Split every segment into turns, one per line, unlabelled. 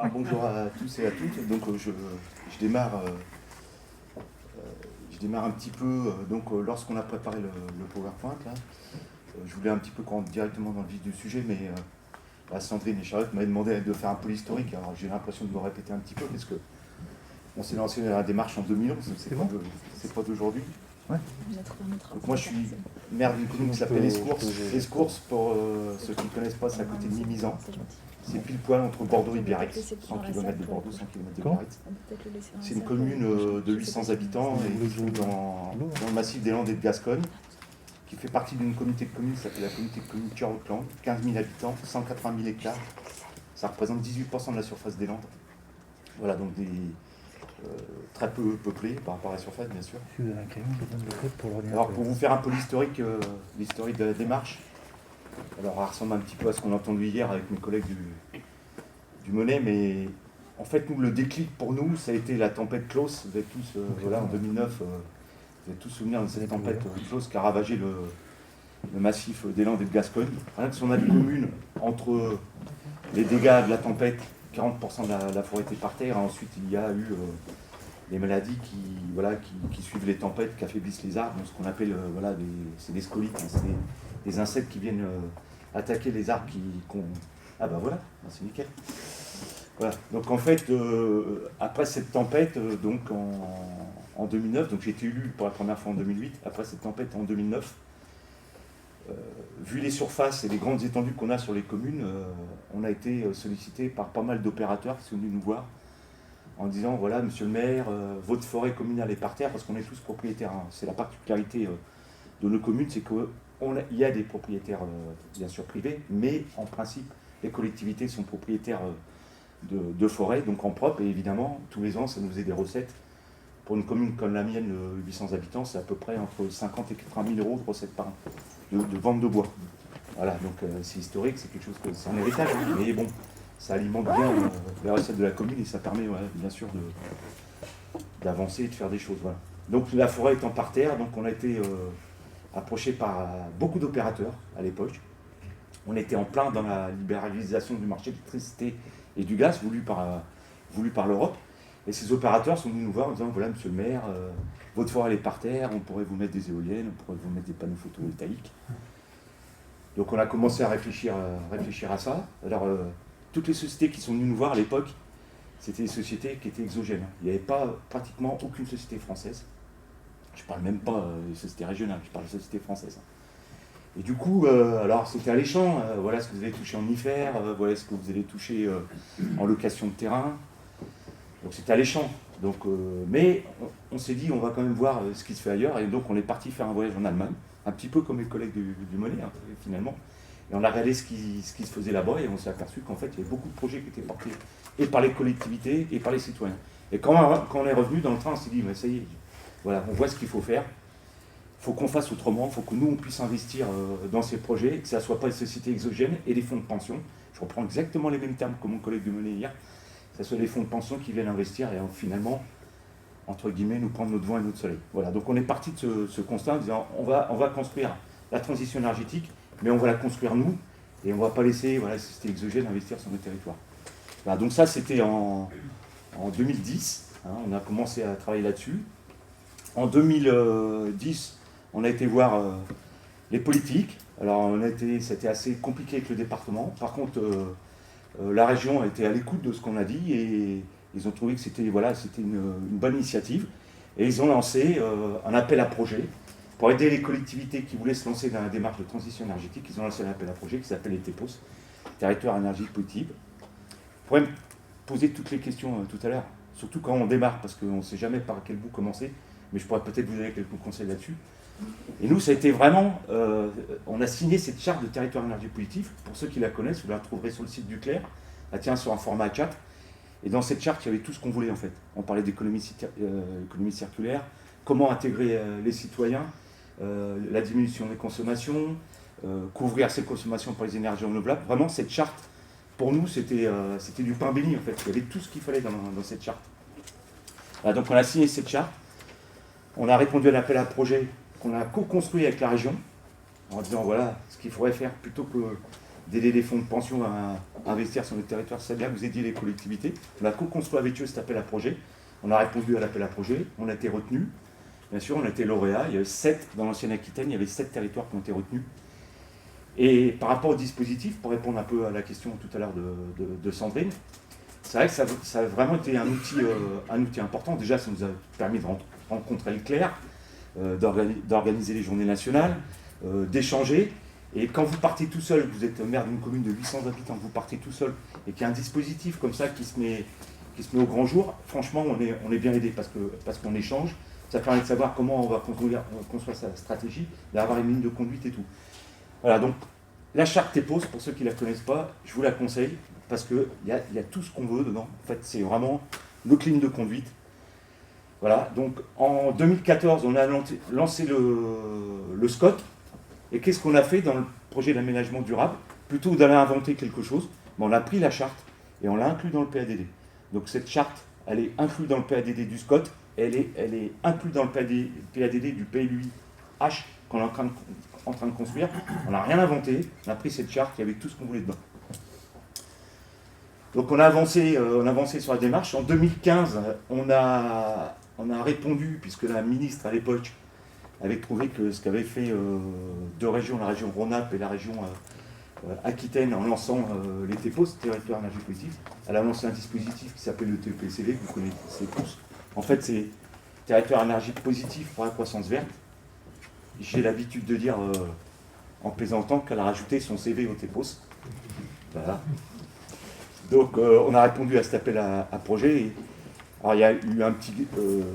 Alors, bonjour à tous et à toutes. Donc je démarre un petit peu. Lorsqu'on a préparé le PowerPoint, là, je voulais un petit peu qu'on rentre directement dans le vif du sujet, mais Sandrine et Charlotte m'avaient demandé de faire un peu l'historique. Alors j'ai l'impression de me répéter un petit peu, parce que on s'est lancé dans la démarche en 2011, c'est pas d'aujourd'hui.
Ouais.
Donc moi je suis maire d'une commune qui s'appelle Escours. Escours, pour ceux qui ne connaissent pas, c'est à côté de Mimizan. C'est pile poil entre Bordeaux et Biarritz, 100 km de Bordeaux, 100 km de Biarritz. C'est une commune de 800 habitants et qui se trouve dans le massif des Landes et de Gascogne, qui fait partie d'une communauté de communes qui s'appelle la communauté de communes Cœur-Haute-Landes, 15 000 habitants, 180 000 hectares. Ça représente 18% de la surface des Landes. Voilà, donc très peu peuplé par rapport à la surface, bien sûr. Alors pour vous faire un peu l'historique de la démarche, alors ça ressemble un petit peu à ce qu'on a entendu hier avec mes collègues du Monnet, mais en fait nous le déclic pour nous ça a été la tempête Klaus. Vous avez tous, en 2009, vous avez tous souvenir de cette tempête Klaus qui a ravagé le massif des Landes et de Gascogne. Rien que si on a des communes entre les dégâts de la tempête, 40% de la forêt était par terre. Ensuite, il y a eu les maladies qui suivent les tempêtes, qui affaiblissent les arbres, donc ce qu'on appelle c'est des scolites, hein, c'est des insectes qui viennent attaquer les arbres Ah bah voilà, c'est nickel. Voilà. Donc en fait, après cette tempête, donc en 2009, donc j'ai été élu pour la première fois en 2008, après cette tempête en 2009, vu les surfaces et les grandes étendues qu'on a sur les communes, on a été sollicité par pas mal d'opérateurs qui sont venus nous voir en disant, voilà, monsieur le maire, votre forêt communale est par terre, parce qu'on est tous propriétaires. Hein. C'est la particularité de nos communes, c'est qu'il y a des propriétaires, bien sûr, privés, mais en principe, les collectivités sont propriétaires de forêts, donc en propre, et évidemment, tous les ans, ça nous faisait des recettes. Pour une commune comme la mienne, 800 habitants, c'est à peu près entre 50 et 80 000 euros de recettes par an, de vente de bois. Voilà, donc c'est historique, c'est quelque chose que c'est un héritage, hein, mais bon, ça alimente bien les recettes de la commune et ça permet, bien sûr, d'avancer et de faire des choses. Voilà. Donc la forêt étant par terre, donc on a été approché par beaucoup d'opérateurs à l'époque. On était en plein dans la libéralisation du marché de l'électricité et du gaz voulu par l'Europe. Et ces opérateurs sont venus nous voir en disant, voilà, monsieur le maire, votre forêt elle est par terre, on pourrait vous mettre des éoliennes, on pourrait vous mettre des panneaux photovoltaïques. Donc on a commencé à réfléchir à ça. Alors toutes les sociétés qui sont venues nous voir à l'époque, c'était des sociétés qui étaient exogènes. Il n'y avait pratiquement aucune société française. Je ne parle même pas des sociétés régionales, je parle des sociétés françaises. Et du coup, alors c'était alléchant, voilà ce que vous allez toucher en IFER, voilà ce que vous allez toucher en location de terrain. Donc c'était alléchant. Donc, mais on s'est dit, on va quand même voir ce qui se fait ailleurs. Et donc on est parti faire un voyage en Allemagne, un petit peu comme mes collègues du Monnet, hein, finalement. Et on a regardé ce qui se faisait là-bas et on s'est aperçu qu'en fait, il y avait beaucoup de projets qui étaient portés et par les collectivités et par les citoyens. Et quand on est revenu dans le train, on s'est dit, ça y est, voilà, on voit ce qu'il faut faire. Il faut qu'on fasse autrement, il faut que nous, on puisse investir dans ces projets, que ça ne soit pas les sociétés exogènes et les fonds de pension. Je reprends exactement les mêmes termes que mon collègue du Monnet hier. Que ce soit les fonds de pension qui viennent investir et finalement, entre guillemets, nous prendre notre vent et notre soleil. Voilà, donc on est parti de ce constat en disant, on va construire la transition énergétique, mais on va la construire nous, et on ne va pas laisser les sociétés exogènes investir sur nos territoires. Voilà, donc ça, c'était en 2010, hein, on a commencé à travailler là-dessus. En 2010, on a été voir les politiques. Alors, c'était assez compliqué avec le département. Par contre, la région a été à l'écoute de ce qu'on a dit et ils ont trouvé que c'était une bonne initiative. Et ils ont lancé un appel à projet pour aider les collectivités qui voulaient se lancer dans la démarche de transition énergétique. Ils ont lancé un appel à projet qui s'appelle les TEPOS, Territoire énergique positive. Vous pourrez me poser toutes les questions tout à l'heure, surtout quand on démarre, parce qu'on ne sait jamais par quel bout commencer. Mais je pourrais peut-être vous donner quelques conseils là-dessus. Et nous, ça a été vraiment... on a signé cette charte de territoire énergétique positif. Pour ceux qui la connaissent, vous la trouverez sur le site du Clair. Elle tient sur un format A4. Et dans cette charte, il y avait tout ce qu'on voulait, en fait. On parlait d'économie circulaire, comment intégrer les citoyens, la diminution des consommations, couvrir ces consommations par les énergies renouvelables. Vraiment, cette charte, pour nous, c'était du pain béni, en fait. Il y avait tout ce qu'il fallait dans cette charte. Voilà, donc on a signé cette charte. On a répondu à l'appel à projet qu'on a co-construit avec la région, en disant voilà ce qu'il faudrait faire plutôt que d'aider les fonds de pension à investir sur le territoire, c'est bien que vous aidiez les collectivités. On a co-construit avec eux cet appel à projet. On a répondu à l'appel à projet, on a été retenu. Bien sûr, on a été lauréat. Il y avait 7 dans l'ancienne Aquitaine, il y avait 7 territoires qui ont été retenus. Et par rapport au dispositif, pour répondre un peu à la question tout à l'heure de Sandrine, c'est vrai que ça a vraiment été un outil important. Déjà, ça nous a permis de rencontrer le clerc, d'organiser les journées nationales, d'échanger. Et quand vous partez tout seul, vous êtes maire d'une commune de 800 habitants, vous partez tout seul, et qu'il y a un dispositif comme ça qui se met au grand jour, franchement, on est bien aidé parce qu'on échange. Ça permet de savoir comment on va construire sa stratégie, d'avoir une ligne de conduite et tout. Voilà, donc la charte TEPOS, pour ceux qui ne la connaissent pas, je vous la conseille, parce qu'il y a tout ce qu'on veut dedans. En fait, c'est vraiment notre ligne de conduite. Voilà, donc en 2014, on a lancé le SCOT. Et qu'est-ce qu'on a fait dans le projet d'aménagement durable? Plutôt d'aller inventer quelque chose, on a pris la charte et on l'a inclus dans le PADD. Donc cette charte, elle est inclue dans le PADD du SCOT, elle est inclue dans le PADD du PLUI-H qu'on est en train de construire. On n'a rien inventé, on a pris cette charte, il y avait tout ce qu'on voulait dedans. Donc on a avancé sur la démarche. En 2015, on a répondu, puisque la ministre à l'époque avait trouvé que ce qu'avaient fait deux régions, la région Rhône-Alpes et la région Aquitaine, en lançant les TEPOS, territoire énergie positive, elle a lancé un dispositif qui s'appelle le TEPCV, que vous connaissez tous. En fait, c'est territoire énergie positive pour la croissance verte. J'ai l'habitude de dire, en plaisantant, qu'elle a rajouté son CV au TEPOS. Voilà. Donc, on a répondu à cet appel à projet. Et, alors, il y a eu un petit...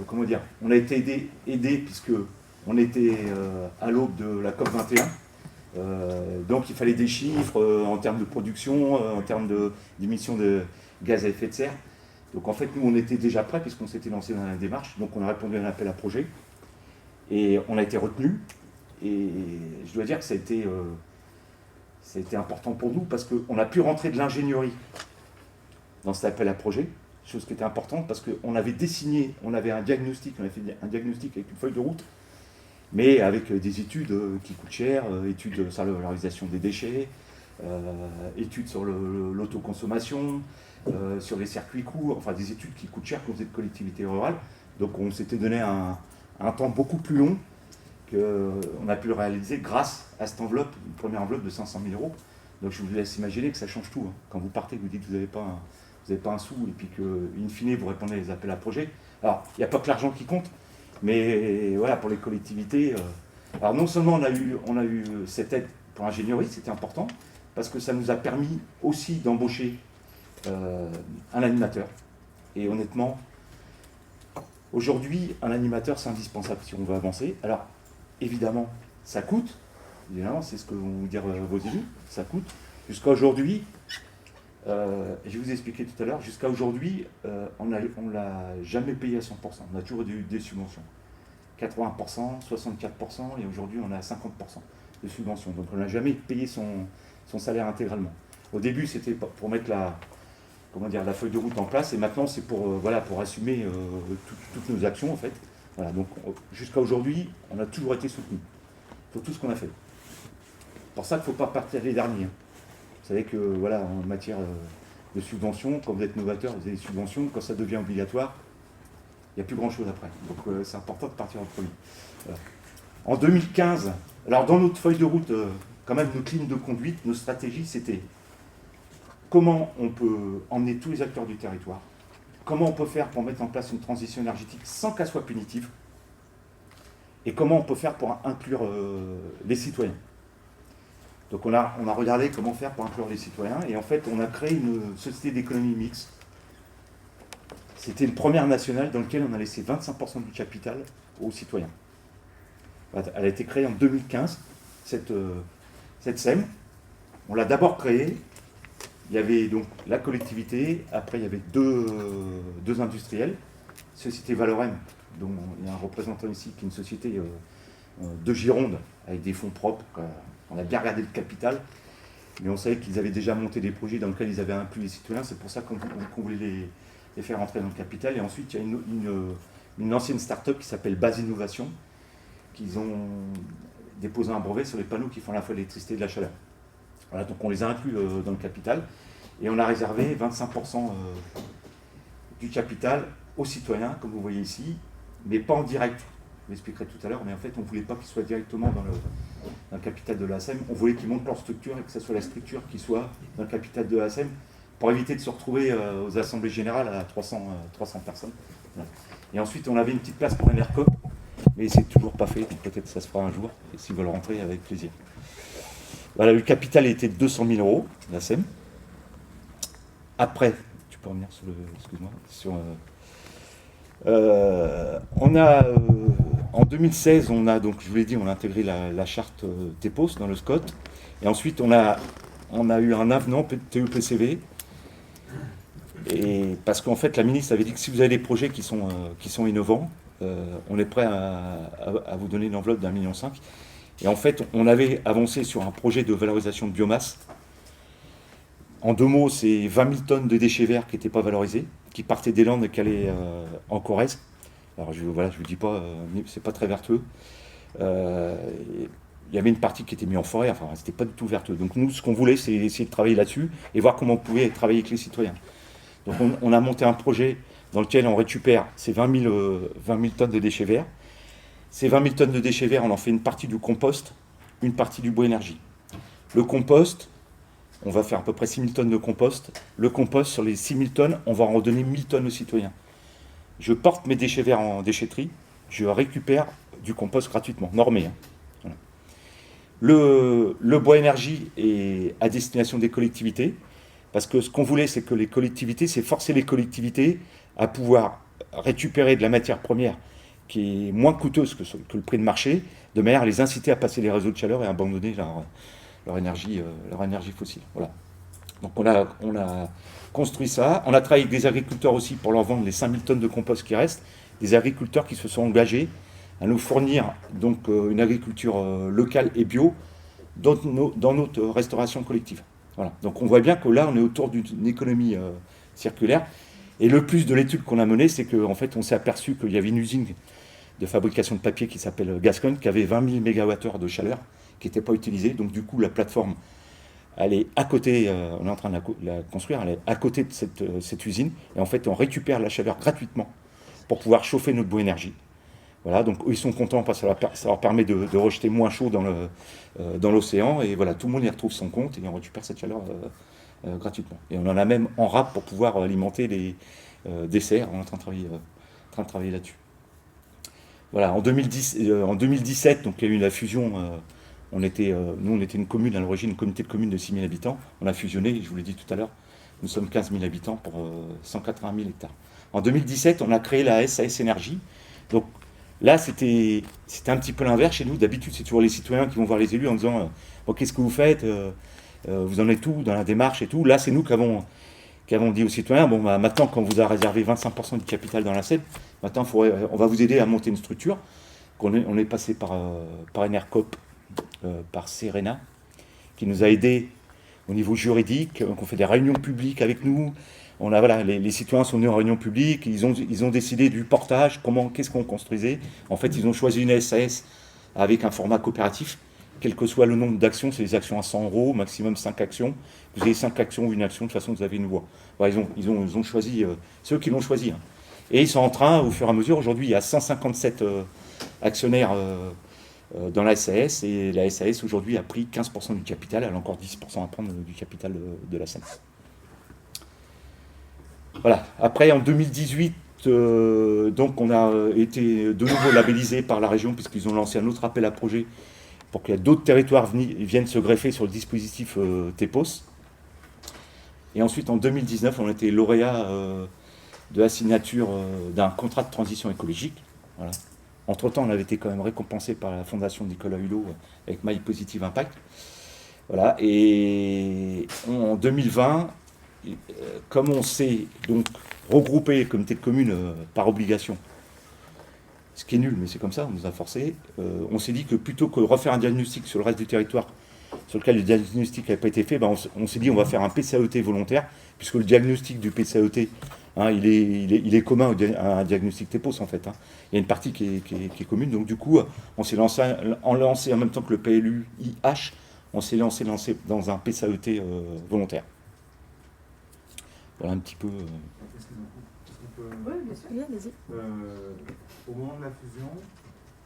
comment dire? On a été aidé puisque on était à l'aube de la COP 21. Donc, il fallait des chiffres en termes de production, en termes d'émissions de gaz à effet de serre. Donc, en fait, nous, on était déjà prêts puisqu'on s'était lancé dans la démarche. Donc, on a répondu à un appel à projet. Et on a été retenus. Et je dois dire que ça a été important pour nous parce qu'on a pu rentrer de l'ingénierie dans cet appel à projet, chose qui était importante parce qu'on avait dessiné, on avait un diagnostic, on a fait un diagnostic avec une feuille de route, mais avec des études qui coûtent cher, études sur la valorisation des déchets, études sur l'autoconsommation, sur les circuits courts, enfin des études qui coûtent cher quand vous êtes collectivité rurale. Donc on s'était donné un temps beaucoup plus long qu'on a pu le réaliser grâce à cette enveloppe, une première enveloppe de 500 000 euros. Donc je vous laisse imaginer que ça change tout. Hein. Quand vous partez, vous dites que vous n'avez pas un sou, et puis qu'in fine, vous répondez à des appels à projets. Alors, il n'y a pas que l'argent qui compte, mais voilà, pour les collectivités. Alors non seulement on a eu cette aide pour l'ingénierie, c'était important, parce que ça nous a permis aussi d'embaucher un animateur. Et honnêtement, aujourd'hui, un animateur, c'est indispensable si on veut avancer. Alors, évidemment, ça coûte. Évidemment, c'est ce que vont vous dire vos élus, ça coûte. Jusqu'à aujourd'hui, je vais vous expliquer tout à l'heure, jusqu'à aujourd'hui, on ne l'a jamais payé à 100%. On a toujours eu des subventions. 80%, 64%, et aujourd'hui on a 50% de subventions. Donc on n'a jamais payé son salaire intégralement. Au début, c'était pour mettre la feuille de route en place, et maintenant c'est pour assumer toutes nos actions en fait. Voilà, donc jusqu'à aujourd'hui, on a toujours été soutenu pour tout ce qu'on a fait. C'est pour ça qu'il ne faut pas partir les derniers. Vous savez que voilà, en matière de subventions, quand vous êtes novateur, vous avez des subventions, quand ça devient obligatoire, il n'y a plus grand chose après. Donc c'est important de partir en premier. Voilà. En 2015, alors dans notre feuille de route, quand même notre ligne de conduite, nos stratégies, c'était comment on peut emmener tous les acteurs du territoire, comment on peut faire pour mettre en place une transition énergétique sans qu'elle soit punitive, et comment on peut faire pour inclure les citoyens. Donc on a regardé comment faire pour inclure les citoyens, et en fait on a créé une société d'économie mixte. C'était une première nationale dans laquelle on a laissé 25% du capital aux citoyens. Elle a été créée en 2015, cette SEM. On l'a d'abord créée, il y avait donc la collectivité, après il y avait deux industriels, Société Valorem, dont il y a un représentant ici qui est une société de Gironde, avec des fonds propres. On a bien regardé le capital, mais on savait qu'ils avaient déjà monté des projets dans lesquels ils avaient inclus les citoyens, c'est pour ça qu'on voulait les faire rentrer dans le capital. Et ensuite, il y a une ancienne start-up qui s'appelle Base Innovation, qu'ils ont déposé un brevet sur les panneaux qui font à la fois l'électricité et de la chaleur. Voilà, donc on les a inclus dans le capital et on a réservé 25% du capital aux citoyens, comme vous voyez ici, mais pas en direct. Je l'expliquerai tout à l'heure, mais en fait, on ne voulait pas qu'ils soient directement dans le capital de l'ASM. On voulait qu'ils montent leur structure et que ce soit la structure qui soit dans le capital de l'ASM pour éviter de se retrouver aux assemblées générales à 300 personnes. Voilà. Et ensuite, on avait une petite place pour NRCOP, mais c'est toujours pas fait. Peut-être que ça se fera un jour, et s'ils veulent rentrer, avec plaisir. Voilà, le capital était de 200 000 euros, l'ASM. Après, tu peux revenir sur le. Excuse-moi. On a. En 2016, on a, donc je vous l'ai dit, on a intégré la charte TEPOS dans le SCOT. Et ensuite, on a eu un avenant TEPCV. Et parce qu'en fait, la ministre avait dit que si vous avez des projets qui sont innovants, on est prêt à vous donner une enveloppe d'1,5 million. Et en fait, on avait avancé sur un projet de valorisation de biomasse. En 2 mots, c'est 20 000 tonnes de déchets verts qui n'étaient pas valorisés, qui partaient des Landes et qui allaient en Corrèze. Alors je vous dis pas, c'est pas très vertueux. Il y avait une partie qui était mise en forêt, enfin c'était pas du tout vertueux. Donc nous, ce qu'on voulait, c'est essayer de travailler là-dessus et voir comment on pouvait travailler avec les citoyens. Donc on a monté un projet dans lequel on récupère ces 20 000 tonnes de déchets verts. Ces 20 000 tonnes de déchets verts, on en fait une partie du compost, une partie du bois énergie. Le compost, on va faire à peu près 6 000 tonnes de compost. Le compost, sur les 6 000 tonnes, on va en redonner 1 000 tonnes aux citoyens. Je porte mes déchets verts en déchetterie, je récupère du compost gratuitement, normé. Voilà. Le bois énergie est à destination des collectivités, parce que ce qu'on voulait, c'est que les collectivités, c'est forcer les collectivités à pouvoir récupérer de la matière première qui est moins coûteuse que le prix de marché, de manière à les inciter à passer les réseaux de chaleur et à abandonner leur énergie fossile. Voilà. Donc on a construit ça. On a travaillé avec des agriculteurs aussi pour leur vendre les 5000 tonnes de compost qui restent. Des agriculteurs qui se sont engagés à nous fournir donc une agriculture locale et bio dans notre restauration collective. Voilà. Donc on voit bien que là on est autour d'une économie circulaire. Et le plus de l'étude qu'on a menée, c'est qu'en fait on s'est aperçu qu'il y avait une usine de fabrication de papier qui s'appelle Gascogne, qui avait 20 000 MWh de chaleur qui n'était pas utilisée. Donc du coup la plateforme, elle est à côté, on est en train de la construire, elle est à côté de cette usine. Et en fait on récupère la chaleur gratuitement pour pouvoir chauffer notre bois énergie. Voilà, donc eux ils sont contents parce que ça leur permet de rejeter moins chaud dans l'océan. Et voilà, tout le monde y retrouve son compte et on récupère cette chaleur gratuitement. Et on en a même en rap pour pouvoir alimenter les desserts. On est en train de travailler là-dessus. Voilà, en 2017, donc il y a eu la fusion. Nous, on était une commune à l'origine, une communauté de communes de 6 000 habitants. On a fusionné, je vous l'ai dit tout à l'heure, nous sommes 15 000 habitants pour 180 000 hectares. En 2017, on a créé la SAS Énergie. Donc là, c'était un petit peu l'inverse chez nous. D'habitude, c'est toujours les citoyens qui vont voir les élus en disant bon, qu'est-ce que vous faites, vous en êtes où dans la démarche et tout. Là, c'est nous qui avons dit aux citoyens bon, bah, maintenant, quand vous avez réservé 25% du capital dans la SEB, maintenant, on va vous aider à monter une structure. On est passé par NRCOP, par Serena, qui nous a aidés au niveau juridique, qu'on fait des réunions publiques avec nous. Les citoyens sont venus en réunion publique, ils ont décidé du portage, qu'est-ce qu'on construisait. En fait, ils ont choisi une SAS avec un format coopératif, quel que soit le nombre d'actions, c'est des actions à 100 €, maximum 5 actions. Vous avez 5 actions ou une action, de toute façon, vous avez une voix. Voilà, ils ont choisi, c'est eux qui l'ont choisi. Hein. Et ils sont en train, au fur et à mesure, aujourd'hui, il y a 157 actionnaires dans la SAS, et la SAS aujourd'hui a pris 15% du capital, elle a encore 10% à prendre du capital de la SAS. Voilà. Après, en 2018, donc on a été de nouveau labellisé par la région, puisqu'ils ont lancé un autre appel à projet pour qu'il y ait d'autres territoires viennent se greffer sur le dispositif TEPOS. Et ensuite, en 2019, on a été lauréat de la signature d'un contrat de transition écologique. Voilà. Entre-temps, on avait été quand même récompensé par la fondation Nicolas Hulot avec My Positive Impact. Voilà. Et en 2020, comme on s'est donc regroupé les comités de communes par obligation, ce qui est nul, mais c'est comme ça, on nous a forcé, on s'est dit que plutôt que de refaire un diagnostic sur le reste du territoire, sur lequel le diagnostic n'avait pas été fait, on s'est dit on va faire un PCAET volontaire, puisque le diagnostic du PCAET, hein, il est commun à un diagnostic TEPOS en fait. Hein. Il y a une partie qui est commune, donc du coup, on s'est lancé en même temps que le PLU-IH, on s'est lancé dans un PSAET volontaire. Voilà un petit peu.
Excusez-moi. Est-ce qu'on peut...
Oui, bien sûr.
Oui, vas-y.
Au moment de la fusion,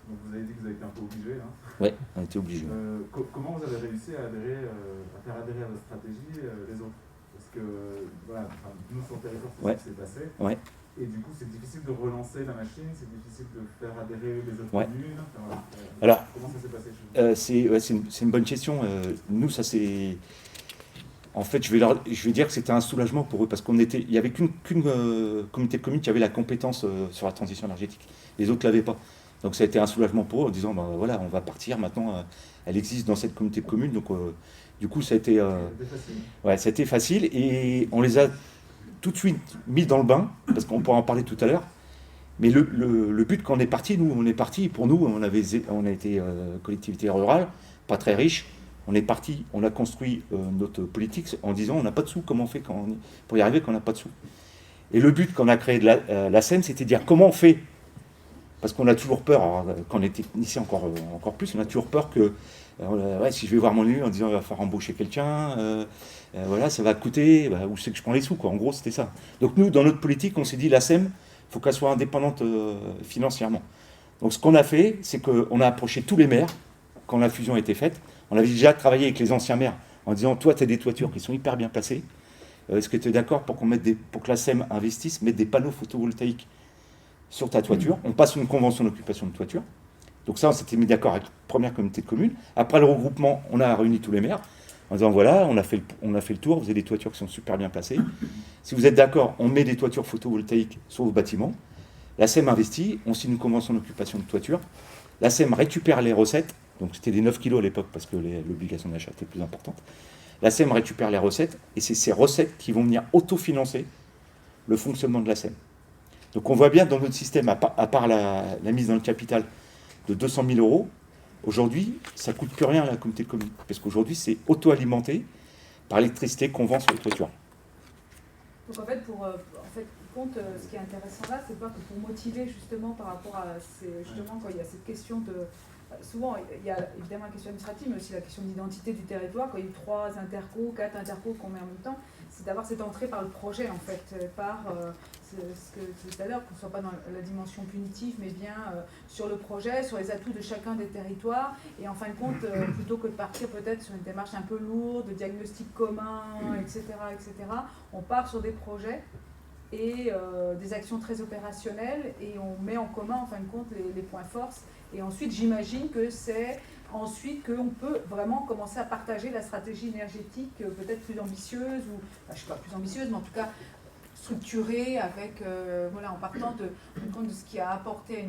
donc vous avez dit que vous avez été un peu obligé. Hein.
Ouais, on était obligés.
Comment vous avez réussi à faire adhérer à votre stratégie les autres? Parce que voilà, enfin, nous sur le territoire, c'est ce qui s'est passé.
Ouais.
Et du coup, c'est difficile de relancer la machine, c'est difficile de faire adhérer les autres communes. Enfin, voilà.
Alors,
comment ça s'est passé chez vous?
c'est une bonne question. Nous, ça c'est. En fait, je vais dire que c'était un soulagement pour eux parce il n'y avait qu'une communauté de communes qui avait la compétence sur la transition énergétique. Les autres ne l'avaient pas. Donc ça a été un soulagement pour eux en disant, ben, voilà, on va partir maintenant. Elle existe dans cette communauté de communes. Donc du coup, ça a été facile et on les a tout de suite mis dans le bain parce qu'on pourra en parler tout à l'heure. Mais le but quand on est parti, pour nous, on a été collectivité rurale, pas très riche. On est parti, on a construit notre politique en disant on n'a pas de sous, comment on fait pour y arriver quand on n'a pas de sous. Et le but quand on a créé la SEM, c'était de dire comment on fait. Parce qu'on a toujours peur, alors, quand on était ici encore plus, on a toujours peur que si je vais voir mon élu en disant il va falloir embaucher quelqu'un, voilà, ça va coûter, où c'est que je prends les sous, quoi. En gros, c'était ça. Donc nous, dans notre politique, on s'est dit la SEM, il faut qu'elle soit indépendante financièrement. Donc ce qu'on a fait, c'est qu'on a approché tous les maires quand la fusion a été faite. On avait déjà travaillé avec les anciens maires en disant toi, tu as des toitures qui sont hyper bien placées. Est-ce que tu es d'accord pour que la SEM investisse, mette des panneaux photovoltaïques sur ta toiture? On passe une convention d'occupation de toiture. Donc ça, on s'était mis d'accord avec la première communauté de communes. Après le regroupement, on a réuni tous les maires en disant voilà, on a fait le tour, vous avez des toitures qui sont super bien placées. Si vous êtes d'accord, on met des toitures photovoltaïques sur vos bâtiments. La SEM investit, on signe une convention d'occupation de toiture. La SEM récupère les recettes. Donc c'était des 9 kilos à l'époque parce que l'obligation d'achat était plus importante. La SEM récupère les recettes et c'est ces recettes qui vont venir autofinancer le fonctionnement de la SEM. Donc on voit bien dans notre système, à part la mise dans le capital de 200 000 euros, aujourd'hui ça ne coûte plus rien à la communauté de communes. Parce qu'aujourd'hui c'est auto-alimenté par l'électricité qu'on vend sur les toitures.
Donc en fait, ce qui est intéressant là, c'est pas que pour motiver justement par rapport à justement quand il y a cette question de. Souvent, il y a évidemment la question administrative, mais aussi la question d'identité du territoire. Quand il y a 3 intercos, 4 intercos qu'on met en même temps, c'est d'avoir cette entrée par le projet, en fait, par ce que tout à l'heure, qu'on ne soit pas dans la dimension punitive, mais bien sur le projet, sur les atouts de chacun des territoires. Et en fin de compte, plutôt que de partir peut-être sur une démarche un peu lourde, de diagnostic commun, etc., on part sur des projets et des actions très opérationnelles et on met en commun en fin de compte les points forts. Et ensuite, j'imagine que c'est ensuite qu'on peut vraiment commencer à partager la stratégie énergétique peut-être plus ambitieuse, ou enfin, je ne sais pas plus ambitieuse, mais en tout cas structurée avec, en partant de ce qui a apporté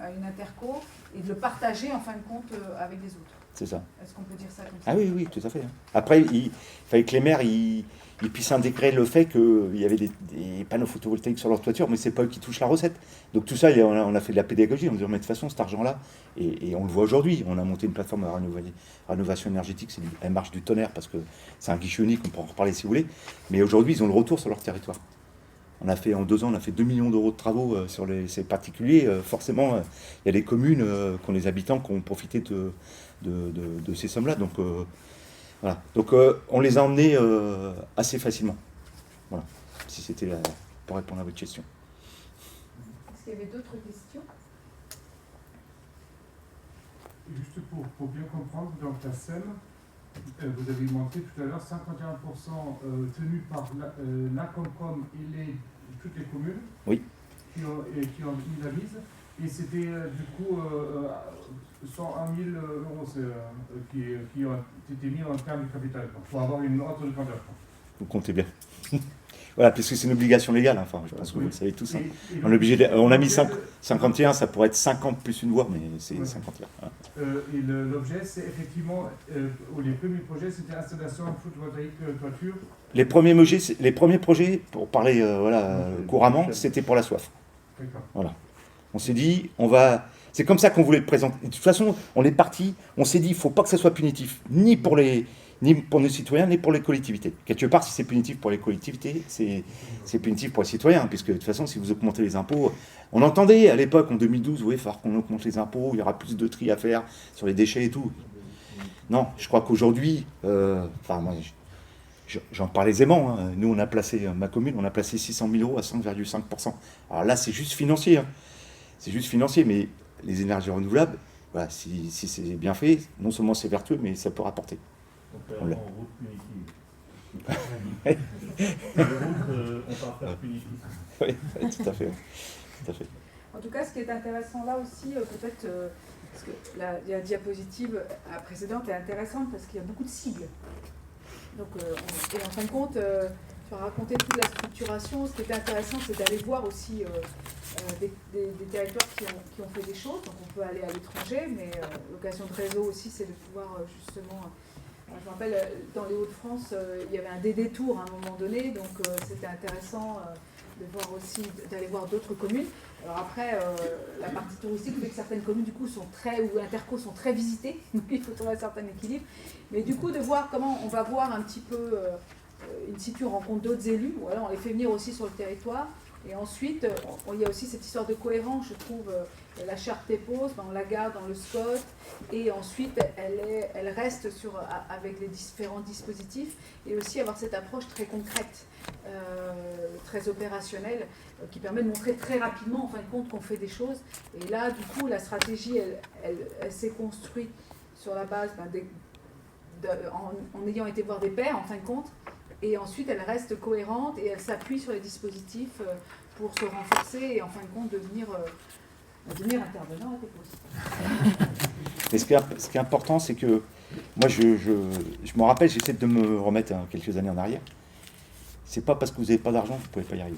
à une interco et de le partager en fin de compte avec les autres.
C'est ça.
Est-ce qu'on peut dire ça comme ça?
Ah oui, tout à fait. Après, il fallait que les maires ils puissent intégrer le fait qu'il y avait des panneaux photovoltaïques sur leur toiture, mais c'est pas eux qui touchent la recette. Donc tout ça, on a fait de la pédagogie, on disant, mais de toute façon, cet argent-là, et on le voit aujourd'hui, on a monté une plateforme de rénovation énergétique, elle marche du tonnerre, parce que c'est un guichet unique, on peut en reparler si vous voulez, mais aujourd'hui, ils ont le retour sur leur territoire. En 2 ans, on a fait 2 millions d'euros de travaux sur ces particuliers. Forcément, il y a des communes qui ont des habitants qui ont profité de ces sommes-là. Donc, voilà. Donc, on les a emmenés assez facilement. Voilà. Si c'était pour répondre à votre question.
Est-ce qu'il y avait d'autres questions?
Juste pour bien comprendre, donc la SEM, vous avez monté tout à l'heure 51% tenu par l'ACOMCOM et toutes les communes qui ont mis la mise. Et c'était du coup 101 000 euros qui ont été mis en termes de capital, pour avoir une ordre de grandeur.
Vous comptez bien. Voilà, puisque c'est une obligation légale, enfin, je pense que vous le savez tous. Hein. On a mis 51, ça pourrait être 50 plus une voie, mais c'est 51. Voilà.
Et l'objet, c'est effectivement, les premiers projets, c'était installation photovoltaïque toiture.
Les premiers projets, pour parler couramment, c'était pour la soif. Voilà. On s'est dit, c'est comme ça qu'on voulait le présenter. De toute façon, on est parti, on s'est dit, il ne faut pas que ça soit punitif, ni pour nos citoyens, ni pour les collectivités. Quelque part, si c'est punitif pour les collectivités, c'est punitif pour les citoyens, puisque de toute façon, si vous augmentez les impôts, on entendait à l'époque, en 2012, il va falloir qu'on augmente les impôts, il y aura plus de tri à faire sur les déchets et tout. Non, je crois qu'aujourd'hui, moi, j'en parle aisément. Hein. Nous, on a placé, ma commune, on a placé 600 000 euros à 5,5%. Alors là, c'est juste financier. Hein. C'est juste financier, mais les énergies renouvelables, voilà, si c'est bien fait, non seulement c'est vertueux, mais ça peut rapporter.
On perd en route punitive. Les routes, on part faire punitive.
Oui, tout à fait. Tout à fait.
En tout cas, ce qui est intéressant là aussi, peut-être, parce que la diapositive précédente est intéressante parce qu'il y a beaucoup de cibles. Donc, et en fin de compte, tu as raconté toute la structuration. Ce qui était intéressant, c'est d'aller voir aussi des territoires qui ont fait des choses. Donc, on peut aller à l'étranger, mais l'occasion de réseau aussi, c'est de pouvoir justement. Je me rappelle, dans les Hauts-de-France, il y avait un détour à un moment donné, donc c'était intéressant de voir aussi, d'aller voir d'autres communes. Alors après, la partie touristique fait que certaines communes du coup ou interco sont très visitées, donc il faut trouver un certain équilibre. Mais du coup, de voir comment on va voir un petit peu in situ, on rencontre d'autres élus, voilà, on les fait venir aussi sur le territoire. Et ensuite, il y a aussi cette histoire de cohérence, je trouve, la charte TEPOS, on la garde dans le SCOT, et ensuite elle reste avec les différents dispositifs, et aussi avoir cette approche très concrète, très opérationnelle, qui permet de montrer très rapidement, en fin de compte, qu'on fait des choses. Et là, du coup, la stratégie, elle s'est construite sur la base, en ayant été voir des pairs, en fin de compte. Et ensuite, elle reste cohérente et elle s'appuie sur les dispositifs pour se renforcer et en fin de compte devenir intervenant à TEPOS.
Mais ce qui est important, c'est que moi, je me rappelle, j'essaie de me remettre quelques années en arrière. C'est pas parce que vous n'avez pas d'argent que vous ne pouvez pas y arriver.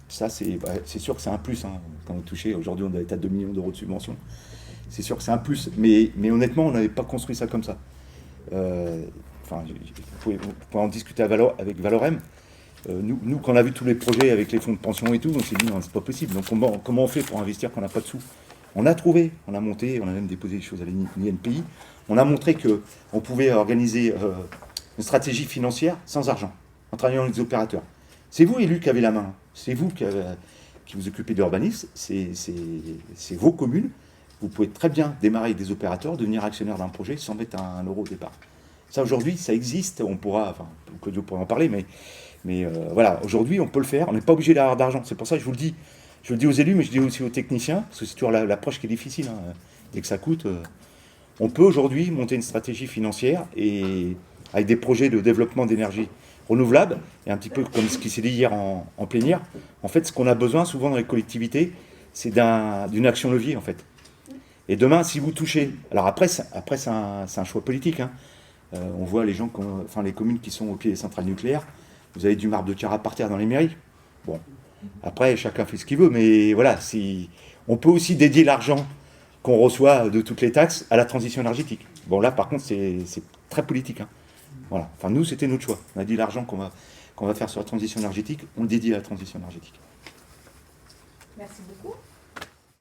Ça, c'est sûr que c'est un plus. Hein. Quand vous touchez, aujourd'hui, on doit être à 2 millions d'euros de subvention. C'est sûr que c'est un plus. Mais honnêtement, on n'avait pas construit ça comme ça. Vous pouvez en discuter avec Valorem. Nous, quand on a vu tous les projets avec les fonds de pension et tout, on s'est dit non, c'est pas possible. Donc comment on fait pour investir quand on n'a pas de sous? On a trouvé, on a monté, on a même déposé des choses à l'INPI. On a montré qu'on pouvait organiser une stratégie financière sans argent, en travaillant avec les opérateurs. C'est vous, élus, qui avez la main. C'est vous qui vous occupez de l'urbanisme. C'est vos communes. Vous pouvez très bien démarrer avec des opérateurs, devenir actionnaire d'un projet sans mettre un euro au départ. Ça, aujourd'hui, ça existe. On pourra, Claudio pourra en parler, mais voilà, aujourd'hui, on peut le faire. On n'est pas obligé d'avoir d'argent. C'est pour ça que je vous le dis. Je le dis aux élus, mais je le dis aussi aux techniciens, parce que c'est toujours l'approche qui est difficile. Hein. Dès que ça coûte, on peut aujourd'hui monter une stratégie financière et avec des projets de développement d'énergie renouvelable, et un petit peu comme ce qui s'est dit hier en plénière. En fait, ce qu'on a besoin souvent dans les collectivités, c'est d'une action levier, en fait. Et demain, si vous touchez... Alors après c'est un choix politique. Hein. On voit les communes qui sont au pied des centrales nucléaires. Vous avez du marbre de Cara par terre dans les mairies. Bon, après, chacun fait ce qu'il veut, mais voilà, on peut aussi dédier l'argent qu'on reçoit de toutes les taxes à la transition énergétique. Bon, là, par contre, c'est très politique. Hein. Voilà. Enfin, nous, c'était notre choix. On a dit l'argent qu'on va faire sur la transition énergétique, on le dédie à la transition énergétique.
Merci beaucoup.